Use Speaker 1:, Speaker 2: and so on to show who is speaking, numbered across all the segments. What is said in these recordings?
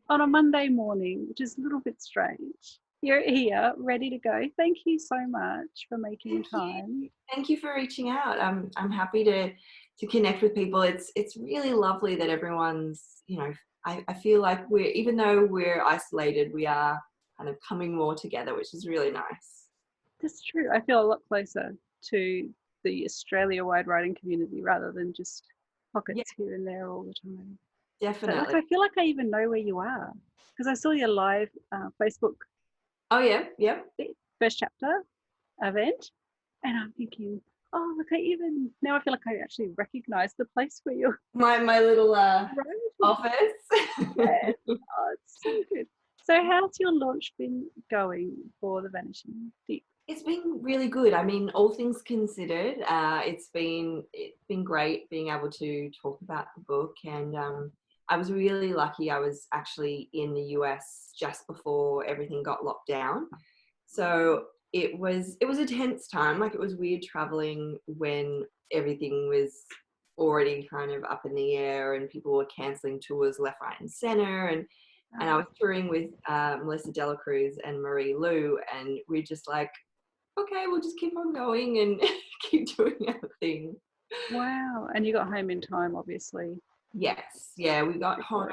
Speaker 1: on a Monday morning, which is a little bit strange. You're here, ready to go. Thank you so much for making
Speaker 2: Thank you.
Speaker 1: time.
Speaker 2: Thank you for reaching out. I'm happy to connect with people. It's really lovely that everyone's, I feel like even though we're isolated, we are kind of coming more together, which is really nice.
Speaker 1: That's true. I feel a lot closer to the Australia-wide writing community rather than just
Speaker 2: Yeah,
Speaker 1: pockets here and there all the time. But
Speaker 2: definitely.
Speaker 1: I feel like I even know where you are because I saw your live Facebook
Speaker 2: Oh yeah, yeah.
Speaker 1: first chapter event, and I'm thinking, oh, look, now I feel like I actually recognise the place where you're
Speaker 2: My little
Speaker 1: writing.
Speaker 2: office.
Speaker 1: Yes. Oh, it's so good. So how's your launch been going for the Vanishing Deep?
Speaker 2: It's been really good. I mean, all things considered, it's been great being able to talk about the book, and I was really lucky. I was actually in the US just before everything got locked down, so it was a tense time. Like, it was weird traveling when everything was already kind of up in the air and people were cancelling tours left, right, and center, and I was touring with Melissa Delacruz and Marie Lou, and we're just like, okay, we'll just keep on going and keep doing our thing.
Speaker 1: Wow. And you got home in time, obviously.
Speaker 2: Yes, yeah, we got
Speaker 1: Before.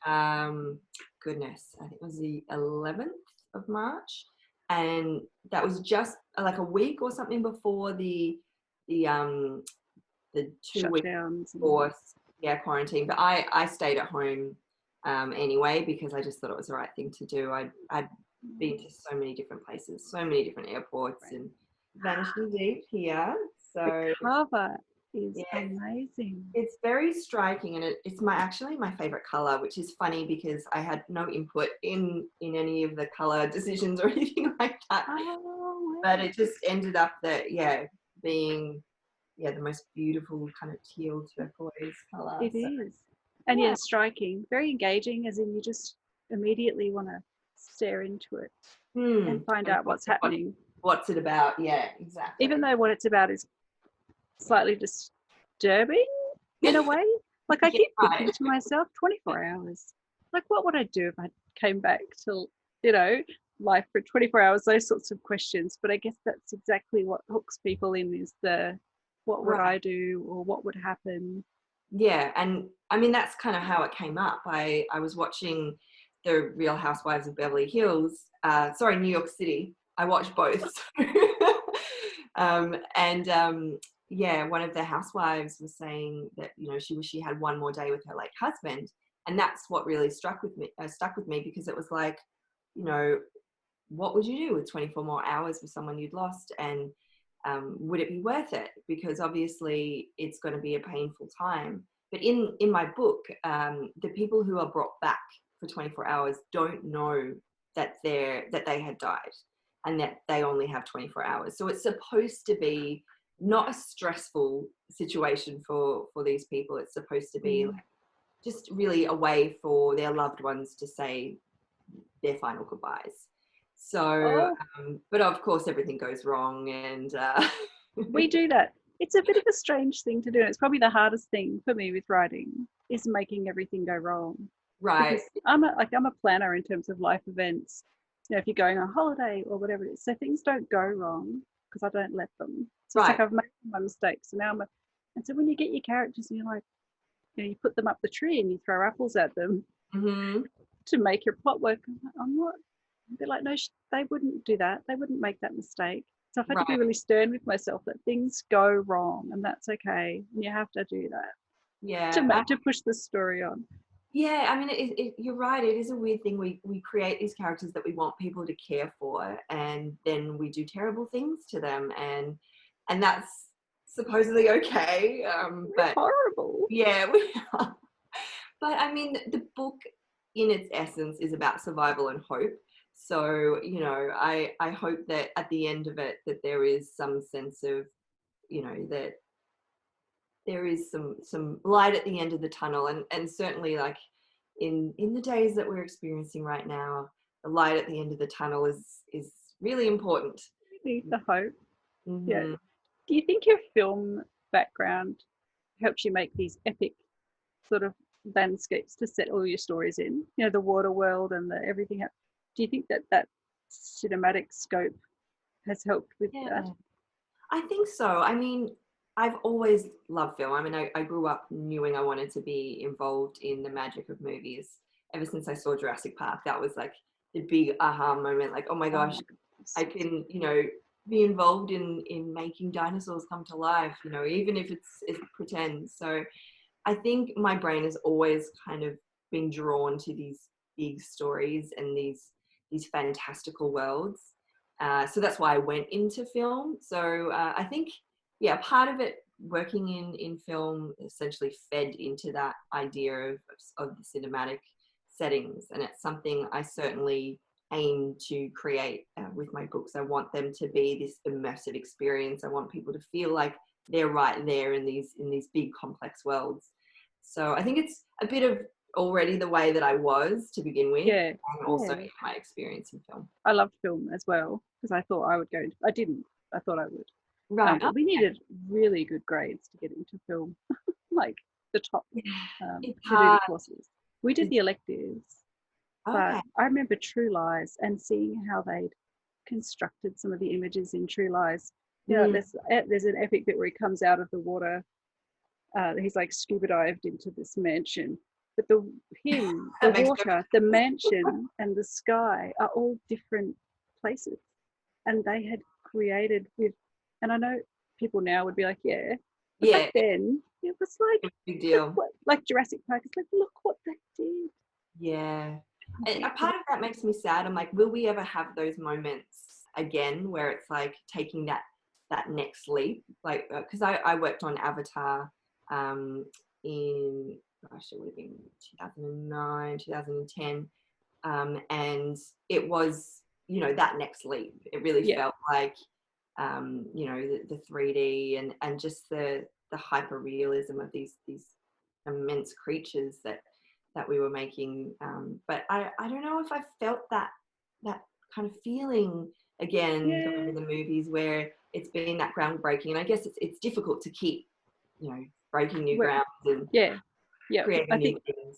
Speaker 2: home. Goodness, I think it was the 11th of March, and that was just like a week or something before the um the 2 week
Speaker 1: Shutdowns.
Speaker 2: forced quarantine. But I stayed at home anyway because I just thought it was the right thing to do. I'd been to so many different places, so many different airports, and Vanishing Deep here.
Speaker 1: The
Speaker 2: So
Speaker 1: cover is
Speaker 2: yeah,
Speaker 1: amazing.
Speaker 2: it's very striking, and it's actually my favorite color, which is funny because I had no input in any of the color decisions or anything like that.
Speaker 1: Oh,
Speaker 2: But
Speaker 1: wow.
Speaker 2: it just ended up that being the most beautiful kind of teal turquoise color.
Speaker 1: It
Speaker 2: So
Speaker 1: is. And
Speaker 2: yeah,
Speaker 1: yeah, striking. Very engaging, as in you just immediately want to stare into it and find
Speaker 2: and
Speaker 1: out what's happening.
Speaker 2: what's it about? Yeah,
Speaker 1: Even
Speaker 2: exactly.
Speaker 1: though what it's about is slightly disturbing in a way. Like I
Speaker 2: Yeah,
Speaker 1: keep thinking
Speaker 2: right.
Speaker 1: to myself, 24 hours. Like what would I do if I came back to, life for 24 hours, those sorts of questions. But I guess that's exactly what hooks people in is the what would
Speaker 2: Right.
Speaker 1: I do or what would happen?
Speaker 2: Yeah, and I mean that's kind of how it came up. I was watching the Real Housewives of Beverly Hills. Sorry, New York City. I watched both. And yeah, one of the housewives was saying that she had one more day with her late husband, and that's what really stuck with me because it was like, you know, what would you do with 24 more hours with someone you'd lost, and would it be worth it? Because obviously it's going to be a painful time. But in my book, the people who are brought back for 24 hours don't know that they had died and that they only have 24 hours. So it's supposed to be not a stressful situation for these people. It's supposed to be like just really a way for their loved ones to say their final goodbyes. So,
Speaker 1: Oh,
Speaker 2: but of course, everything goes wrong, and
Speaker 1: we do that. It's a bit of a strange thing to do. It's probably the hardest thing for me with writing is making everything go wrong.
Speaker 2: right,
Speaker 1: Because I'm a planner in terms of life events. If you're going on holiday or whatever it is, so things don't go wrong because I don't let them. So it's like
Speaker 2: right,
Speaker 1: I've made my mistakes, so and so when you get your characters and you're like, you put them up the tree and you throw apples at them
Speaker 2: mm-hmm.
Speaker 1: to make your plot work. I'm not. They're like, no, they wouldn't do that. They wouldn't make that mistake. So I've had to be
Speaker 2: Right,
Speaker 1: really stern with myself that things go wrong and that's okay. And you have to do that
Speaker 2: yeah,
Speaker 1: to push the story on.
Speaker 2: yeah. I mean, you're right. It is a weird thing. We create these characters that we want people to care for, and then we do terrible things to them, and that's supposedly okay.
Speaker 1: We're
Speaker 2: But
Speaker 1: horrible.
Speaker 2: yeah, we are. But I mean, the book in its essence is about survival and hope. So, I hope that at the end of it that there is some sense of, that there is some light at the end of the tunnel, and certainly like in the days that we're experiencing right now, the light at the end of the tunnel is really important.
Speaker 1: We need the hope. Yeah.
Speaker 2: Hmm.
Speaker 1: Do you think your film background helps you make these epic sort of landscapes to set all your stories in, you know, the water world and the everything. Do you think that that cinematic scope has helped with
Speaker 2: Yeah,
Speaker 1: that?
Speaker 2: I think so. I mean, I've always loved film. I mean, I grew up knowing I wanted to be involved in the magic of movies. Ever since I saw Jurassic Park, that was like the big aha moment. Like, oh my
Speaker 1: Oh
Speaker 2: gosh,
Speaker 1: my goodness.
Speaker 2: I can, be involved in making dinosaurs come to life. Even if it's pretend. So I think my brain has always kind of been drawn to these big stories and these fantastical worlds. So that's why I went into film. So I think, yeah, part of it working in film essentially fed into that idea of the cinematic settings, and it's something I certainly aim to create with my books. I want them to be this immersive experience. I want people to feel like they're right there in these big complex worlds. So I think it's a bit of already the way that I was to begin with,
Speaker 1: Yeah,
Speaker 2: and also
Speaker 1: yeah.
Speaker 2: my experience in film.
Speaker 1: I loved film as well because I thought I would go. I didn't. I thought I would.
Speaker 2: Right.
Speaker 1: But we
Speaker 2: Okay.
Speaker 1: needed really good grades to get into film, like the top
Speaker 2: Yeah. It's
Speaker 1: to do the
Speaker 2: hard.
Speaker 1: courses. We did the electives, but
Speaker 2: Okay.
Speaker 1: I remember True Lies and seeing how they'd constructed some of the images in True Lies. You know,
Speaker 2: Mm.
Speaker 1: there's an epic bit where he comes out of the water. He's like scuba dived into this mansion, but the
Speaker 2: That makes
Speaker 1: water, the mansion, and the sky are all different places, and they had created with. And I know people now would be like, yeah, but back
Speaker 2: yeah,
Speaker 1: then it was like,
Speaker 2: big
Speaker 1: look
Speaker 2: deal.
Speaker 1: what, like Jurassic Park. It's like, look what they did.
Speaker 2: Yeah. A
Speaker 1: Like,
Speaker 2: part of that makes me sad. I'm like, will we ever have those moments again where it's like taking that next leap? Like, because I worked on Avatar in, gosh, it would have been 2009, 2010. And it was, that next leap. It really
Speaker 1: yeah,
Speaker 2: felt like, the 3D and just the hyper realism of these immense creatures that we were making. But I don't know if I felt that kind of feeling again going
Speaker 1: yeah,
Speaker 2: to the movies where it's been that groundbreaking. And I guess it's difficult to keep, breaking new
Speaker 1: well,
Speaker 2: grounds and
Speaker 1: yeah, yeah. I
Speaker 2: creating new
Speaker 1: think,
Speaker 2: things.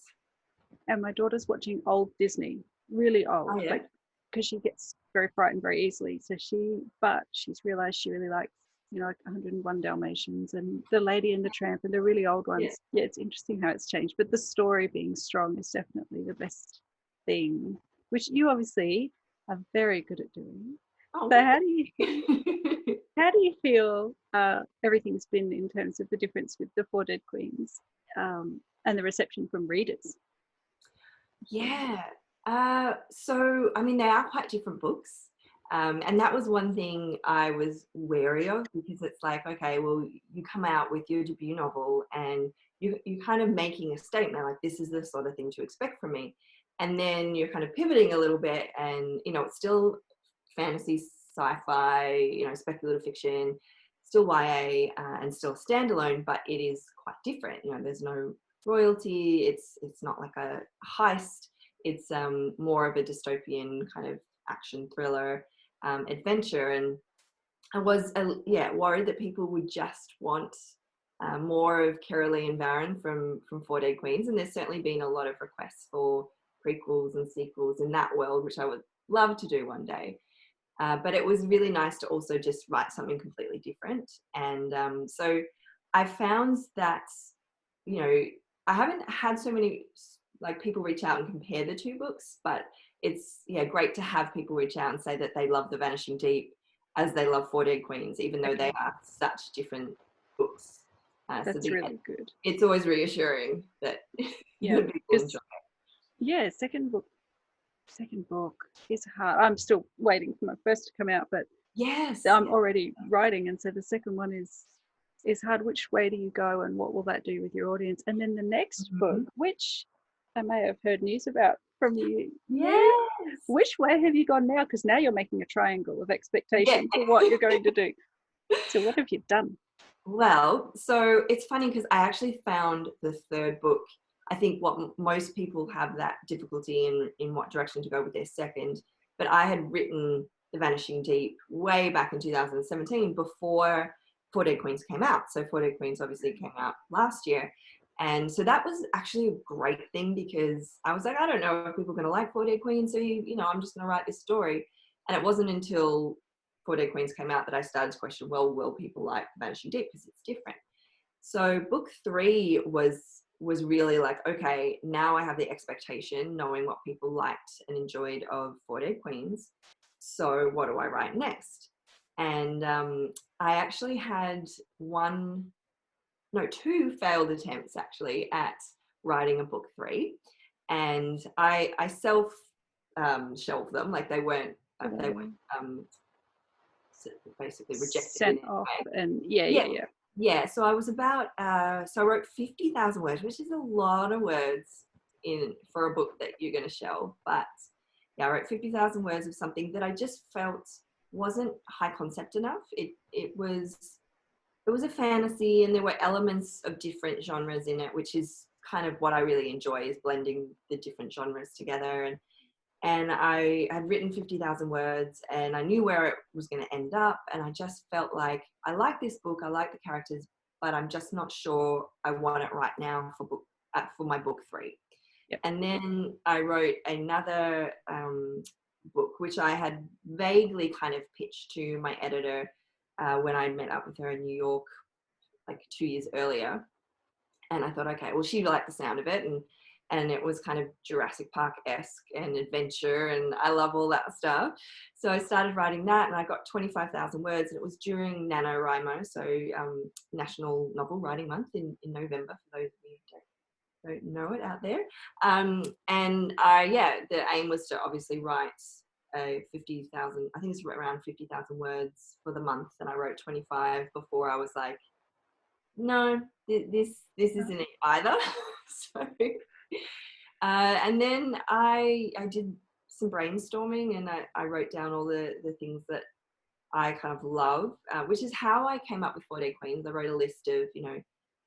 Speaker 1: and my daughter's watching old Disney, really
Speaker 2: Oh
Speaker 1: old,
Speaker 2: yeah.
Speaker 1: like because she gets very frightened very easily. But she's realized she really likes, you know, like 101 Dalmatians and The Lady and the Tramp and the really old
Speaker 2: Yeah.
Speaker 1: ones. Yeah, it's interesting how it's changed, but the story being strong is definitely the best thing, which you obviously are very good at doing.
Speaker 2: Oh,
Speaker 1: So
Speaker 2: well,
Speaker 1: how do you feel everything's been in terms of the difference with the Four Dead Queens and the reception from readers?
Speaker 2: yeah. So, I mean, they are quite different books. And that was one thing I was wary of because it's like, okay, well, you come out with your debut novel and you're kind of making a statement like, this is the sort of thing to expect from me. And then you're kind of pivoting a little bit and, it's still fantasy, sci-fi, speculative fiction, still YA, and still standalone, but it is quite different. There's no royalty. It's not like a heist. It's more of a dystopian kind of action thriller adventure. And I was worried that people would just want more of Carolee and Baron from Four Dead Queens. And there's certainly been a lot of requests for prequels and sequels in that world, which I would love to do one day. But it was really nice to also just write something completely different. And so I found that, I haven't had so many like people reach out and compare the two books, but it's great to have people reach out and say that they love The Vanishing Deep as they love Four Dead Queens, even though they
Speaker 1: Okay,
Speaker 2: are such different books.
Speaker 1: that's really good.
Speaker 2: It's always reassuring that
Speaker 1: Yeah,
Speaker 2: people enjoy.
Speaker 1: because yeah, second book is hard. I'm still waiting for my first to come out, but
Speaker 2: Yes,
Speaker 1: I'm
Speaker 2: yeah.
Speaker 1: already writing, and so the second one is hard. Which way do you go, and what will that do with your audience? And then the next book,
Speaker 2: Mm-hmm.
Speaker 1: which I may have heard news about from you,
Speaker 2: Yes.
Speaker 1: which way have you gone now? Because now you're making a triangle of
Speaker 2: Yeah.
Speaker 1: expectation for what you're going to do. So what have you done?
Speaker 2: Well, so it's funny because I actually found the third book. I think what most people have that difficulty in what direction to go with their second. But I had written The Vanishing Deep way back in 2017 before Four Dead Queens came out. So Four Dead Queens obviously came out last year. And so that was actually a great thing, because I was like, I don't know if people are going to like Four Day Queen, so I'm just going to write this story. And it wasn't until Four Day Queens came out that I started to question, well, will people like Vanishing Deep, because it's different. So book 3 was really like, okay, now I have the expectation, knowing what people liked and enjoyed of Four Day Queens. So what do I write next? And I actually had two failed attempts actually at writing a book 3, and I self shelved them. Like they weren't basically rejected
Speaker 1: sent off, and yeah.
Speaker 2: So I was about so I wrote 50,000 words, which is a lot of words for a book that you're going to shelve. But yeah, I wrote 50,000 words of something that I just felt wasn't high concept enough. It was a fantasy, and there were elements of different genres in it, which is kind of what I really enjoy, is blending the different genres together. And I had written 50,000 words, and I knew where it was going to end up. And I just felt like, I like this book, I like the characters, but I'm just not sure I want it right now for my book 3.
Speaker 1: Yep.
Speaker 2: And then I wrote another book, which I had vaguely kind of pitched to my editor when I met up with her in New York like 2 years earlier. And I thought, okay, well, she liked the sound of it, and it was kind of Jurassic Park-esque and adventure, and I love all that stuff. So I started writing that, and I got 25,000 words, and it was during NaNoWriMo, so National Novel Writing Month in November, for those of you who don't know it out there. And the aim was to obviously write 50,000, I think it's around 50,000 words for the month, and I wrote 25 before I was like, no, this isn't it either. So and then I did some brainstorming, and I wrote down all the things that I kind of love, which is how I came up with Four Day Queens. I wrote a list of,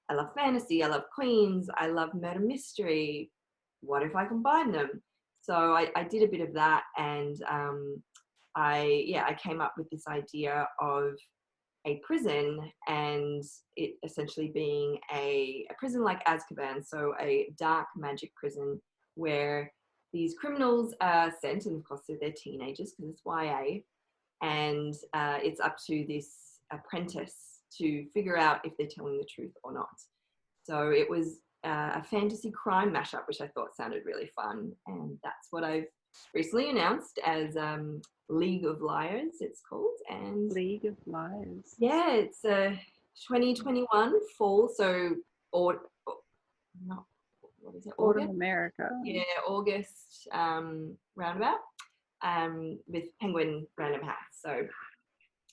Speaker 2: I love fantasy, I love queens, I love murder mystery. What if I combine them? So I did a bit of that, and I came up with this idea of a prison, and it essentially being a prison like Azkaban, so a dark magic prison where these criminals are sent, and of course they're teenagers because it's YA, and it's up to this apprentice to figure out if they're telling the truth or not. So it was a fantasy crime mashup, which I thought sounded really fun, and that's what I've recently announced as League of Liars, it's called. And
Speaker 1: League of Liars.
Speaker 2: Yeah, it's 2021 fall, so what is it?
Speaker 1: Autumn
Speaker 2: August?
Speaker 1: America.
Speaker 2: Yeah, August roundabout, with Penguin Random House. So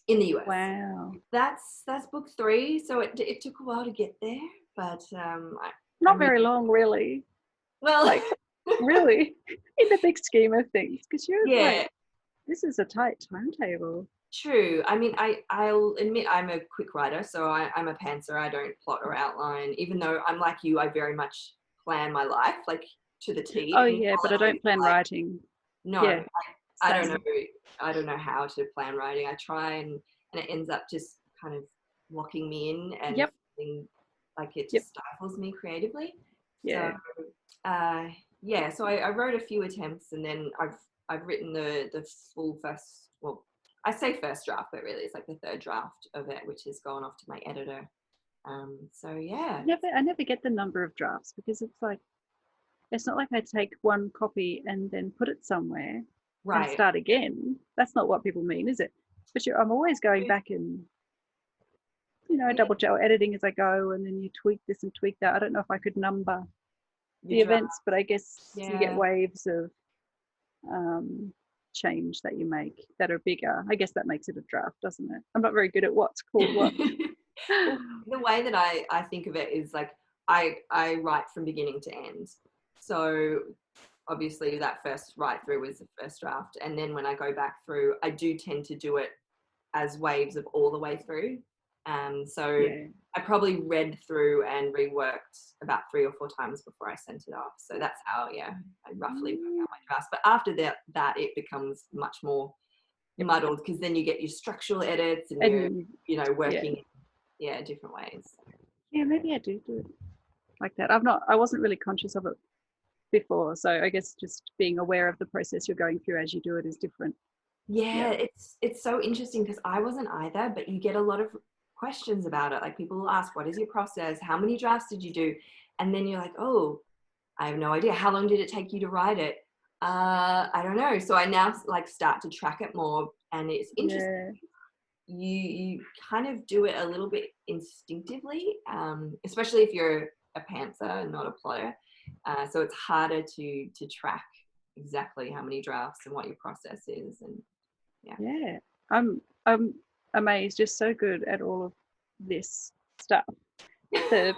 Speaker 2: in the US.
Speaker 1: Wow.
Speaker 2: That's book 3. So it took a while to get there, but
Speaker 1: not very long, really.
Speaker 2: Well,
Speaker 1: like really, in the big scheme of things, because you're like, this is a tight timetable.
Speaker 2: True. I mean, I'll admit I'm a quick writer, so I'm a pantser. I don't plot or outline, even though I'm like you, I very much plan my life, like to the T.
Speaker 1: Oh yeah, but I don't plan writing.
Speaker 2: No,
Speaker 1: yeah,
Speaker 2: I don't know. I don't know how to plan writing. I try, and it ends up just kind of locking me in, and feeling like it just stifles me creatively.
Speaker 1: Yeah.
Speaker 2: So, so I wrote a few attempts, and then I've written the full first, well, I say first draft, but really it's like the third draft of it, which has gone off to my editor. So yeah.
Speaker 1: I never get the number of drafts, because it's like, it's not like I take one copy and then put it somewhere and start again. That's not what people mean, is it? But I'm always going back and, double check, editing as I go, and then you tweak this and tweak that. I don't know if I could number the events, but I guess you get waves of change that you make that are bigger. I guess that makes it a draft, doesn't it? I'm not very good at what's called what.
Speaker 2: Well, the way that I think of it is like I write from beginning to end. So obviously that first write through was the first draft, and then when I go back through, I do tend to do it as waves of all the way through. I probably read through and reworked about 3 or 4 times before I sent it off. So that's how I roughly work out my drafts. But after that it becomes much more muddled, because then you get your structural edits, and you're working different ways.
Speaker 1: Yeah, maybe I do it. like that. I wasn't really conscious of it before, so I guess just being aware of the process you're going through as you do it is different.
Speaker 2: Yeah,
Speaker 1: Yeah.
Speaker 2: it's so interesting because I wasn't either, but you get a lot of questions about it. Like people will ask, what is your process? How many drafts did you do? And then you're like, oh, I have no idea. How long did it take you to write it? I don't know. So I now like start to track it more, and it's interesting.
Speaker 1: Yeah.
Speaker 2: You kind of do it a little bit instinctively, especially if you're a pantser and not a plotter. So it's harder to track exactly how many drafts and what your process is, and
Speaker 1: Yeah. I'm amazed. You're so good at all of this stuff. The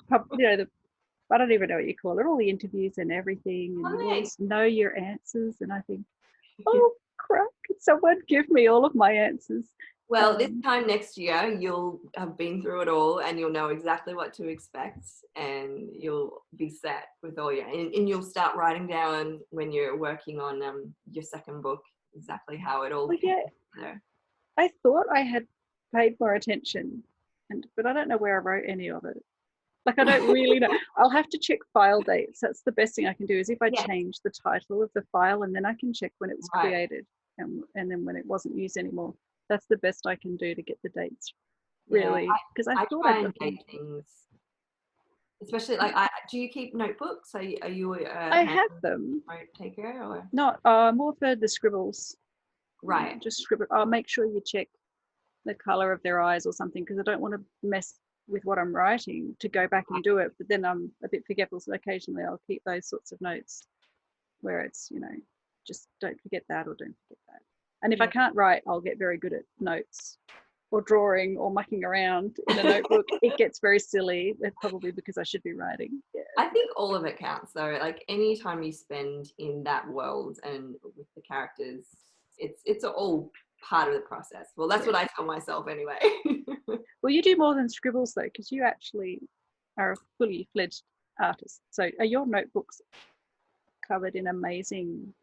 Speaker 1: I don't even know what you call it, all the interviews and everything, and you always know your answers. And I think, oh crap, could someone give me all of my answers?
Speaker 2: Well, this time next year, you'll have been through it all and you'll know exactly what to expect, and you'll be set with all your, and you'll start writing down when you're working on your second book, exactly how it all came together.
Speaker 1: I thought I had paid more attention, but I don't know where I wrote any of it. Like, I don't really know. I'll have to check file dates. That's the best thing I can do, is if I change the title of the file, and then I can check when it was created and then when it wasn't used anymore. That's the best I can do to get the dates, really. Because I thought
Speaker 2: try and date things, especially like, do you keep notebooks? Are you
Speaker 1: I have them.
Speaker 2: Note taker or
Speaker 1: not more for the scribbles,
Speaker 2: right?
Speaker 1: Just scribble. I'll make sure you check the color of their eyes or something, because I don't want to mess with what I'm writing to go back and do it. But then I'm a bit forgetful, so occasionally I'll keep those sorts of notes where it's, just don't forget that or don't forget that. And if I can't write, I'll get very good at notes or drawing or mucking around in a notebook. It gets very silly. That's probably because I should be writing. Yeah.
Speaker 2: I think all of it counts though. Like any time you spend in that world and with the characters, it's all part of the process. Well, that's what I tell myself anyway.
Speaker 1: Well, you do more than scribbles though, because you actually are a fully fledged artist. So are your notebooks covered in amazing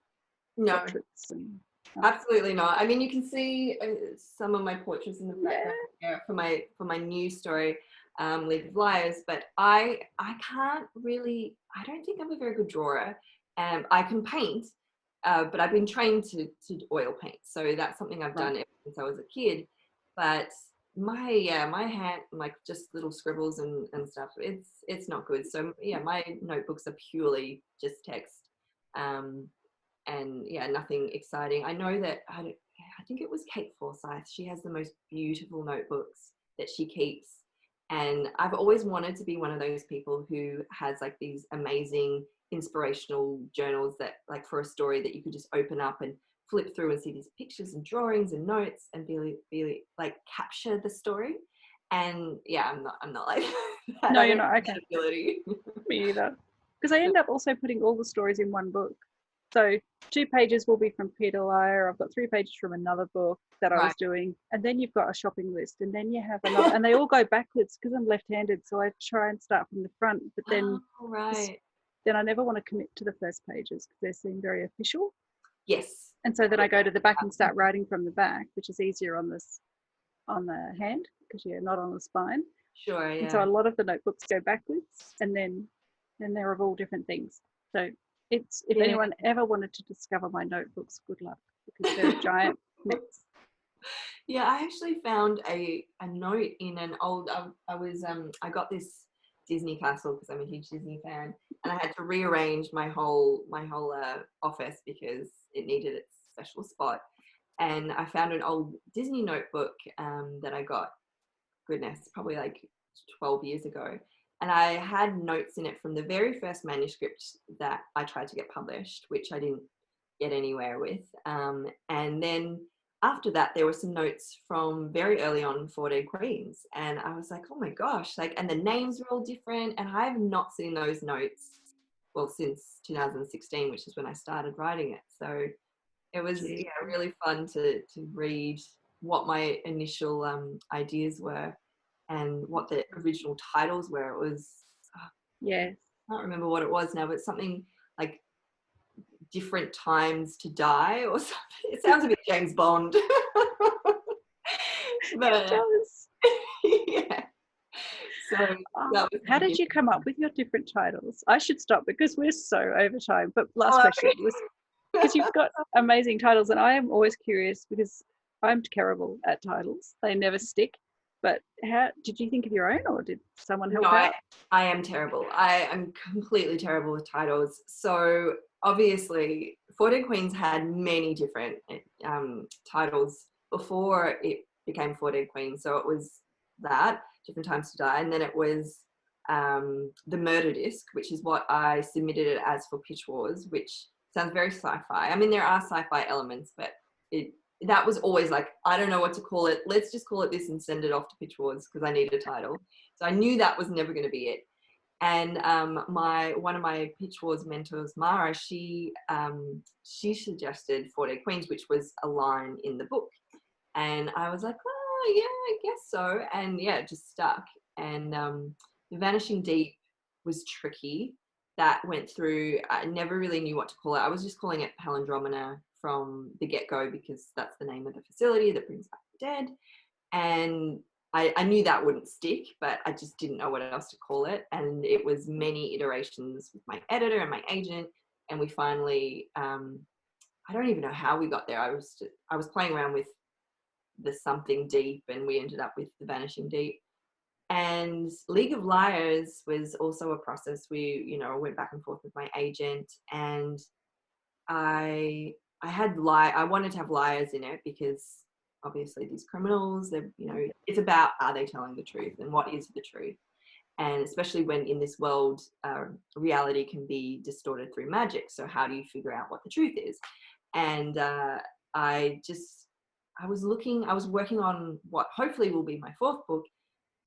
Speaker 1: portraits? And
Speaker 2: absolutely not. I mean, you can see some of my portraits in the background for my new story, League of Liars, but I can't really, I don't think I'm a very good drawer. I can paint, but I've been trained to oil paint, so that's something I've done ever since I was a kid. But my hand, like just little scribbles and stuff, it's not good. So yeah, my notebooks are purely just text, and nothing exciting. I know that I think it was Kate Forsyth. She has the most beautiful notebooks that she keeps, and I've always wanted to be one of those people who has like these amazing inspirational journals that, like, for a story that you could just open up and flip through and see these pictures and drawings and notes and really like capture the story. And yeah, I'm not like that.
Speaker 1: No, you're not. Okay.
Speaker 2: Ability.
Speaker 1: Me either. Because I end up also putting all the stories in one book. So 2 pages will be from Peter Lyer. I've got 3 pages from another book that I was doing, and then you've got a shopping list, and then you have another, and they all go backwards because I'm left-handed, so I try and start from the front. But then, then I never want to commit to the first pages because they seem very official.
Speaker 2: Yes.
Speaker 1: And so then I go to the back and start writing from the back, which is easier on the hand because you're not on the spine.
Speaker 2: Sure. Yeah.
Speaker 1: And so a lot of the notebooks go backwards, and then they're of all different things. So it's, if anyone ever wanted to discover my notebooks, good luck, because they're a giant mix.
Speaker 2: Yeah, I actually found a note in an old, I got this Disney castle because I'm a huge Disney fan, and I had to rearrange my whole office because it needed its special spot. And I found an old Disney notebook that I got, goodness, probably like 12 years ago. And I had notes in it from the very first manuscript that I tried to get published, which I didn't get anywhere with. And then after that, there were some notes from very early on 14 Queens. And I was like, oh my gosh, like, and the names were all different. And I have not seen those notes, well, since 2016, which is when I started writing it. So it was really fun to read what my initial ideas were and what the original titles were. It was, I can't remember what it was now, but something like Different Times to Die or something. It sounds a bit James Bond. But
Speaker 1: it does.
Speaker 2: Yeah. So
Speaker 1: Oh,
Speaker 2: that was
Speaker 1: how
Speaker 2: my
Speaker 1: did you come up with your different titles? I should stop because we're so over time. But last
Speaker 2: Oh,
Speaker 1: question was because you've got amazing titles, and I am always curious because I'm terrible at titles. They never stick. But how did you think of your own, or did someone help
Speaker 2: no,
Speaker 1: out?
Speaker 2: I am terrible. I am completely terrible with titles. So obviously, 14 Queens had many different titles before it became 14 Queens. So it was that, Different Times to Die, and then it was the Murder Disc, which is what I submitted it as for Pitch Wars, which sounds very sci-fi. I mean, there are sci-fi elements, but that was always like, I don't know what to call it. Let's just call it this and send it off to Pitch Wars because I need a title. So I knew that was never going to be it. And one of my Pitch Wars mentors, Mara, she suggested 14 Queens, which was a line in the book. And I was like, oh, yeah, I guess so. And yeah, it just stuck. And The Vanishing Deep was tricky. That went through, I never really knew what to call it. I was just calling it Palindromena from the get-go because that's the name of the facility that brings back the dead. And I knew that wouldn't stick, but I just didn't know what else to call it. And it was many iterations with my editor and my agent. And we finally, I don't even know how we got there. I was playing around with the something deep and we ended up with the Vanishing Deep. And League of Liars was also a process. We, went back and forth with my agent, and I wanted to have liars in it because obviously these criminals, it's about, are they telling the truth and what is the truth? And especially when in this world, reality can be distorted through magic. So how do you figure out what the truth is? And I was working on what hopefully will be my fourth book,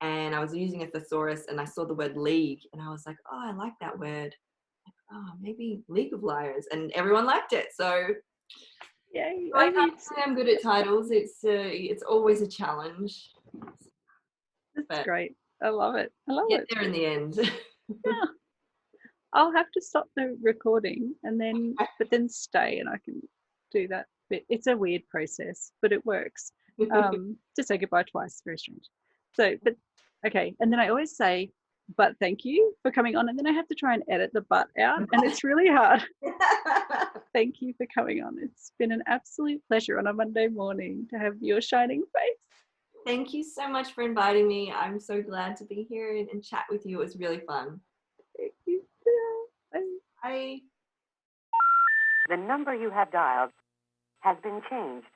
Speaker 2: and I was using a thesaurus and I saw the word league and I was like, oh, I like that word. Oh, maybe League of Liars, and everyone liked it. So
Speaker 1: Yay!
Speaker 2: I can't say I'm good at titles. It's always a challenge.
Speaker 1: That's
Speaker 2: But
Speaker 1: great. I love it. I love
Speaker 2: get
Speaker 1: it.
Speaker 2: there in the end.
Speaker 1: Yeah. I'll have to stop the recording but then stay and I can do that bit. It's a weird process, but it works. To say goodbye twice, very strange. So, but okay. And then I always say, but thank you for coming on. And then I have to try and edit the but out. And it's really hard. Thank you for coming on. It's been an absolute pleasure on a Monday morning to have your shining face.
Speaker 2: Thank you so much for inviting me. I'm so glad to be here and chat with you. It was really fun.
Speaker 1: Thank you. Bye.
Speaker 2: Bye.
Speaker 3: The number you have dialed has been changed.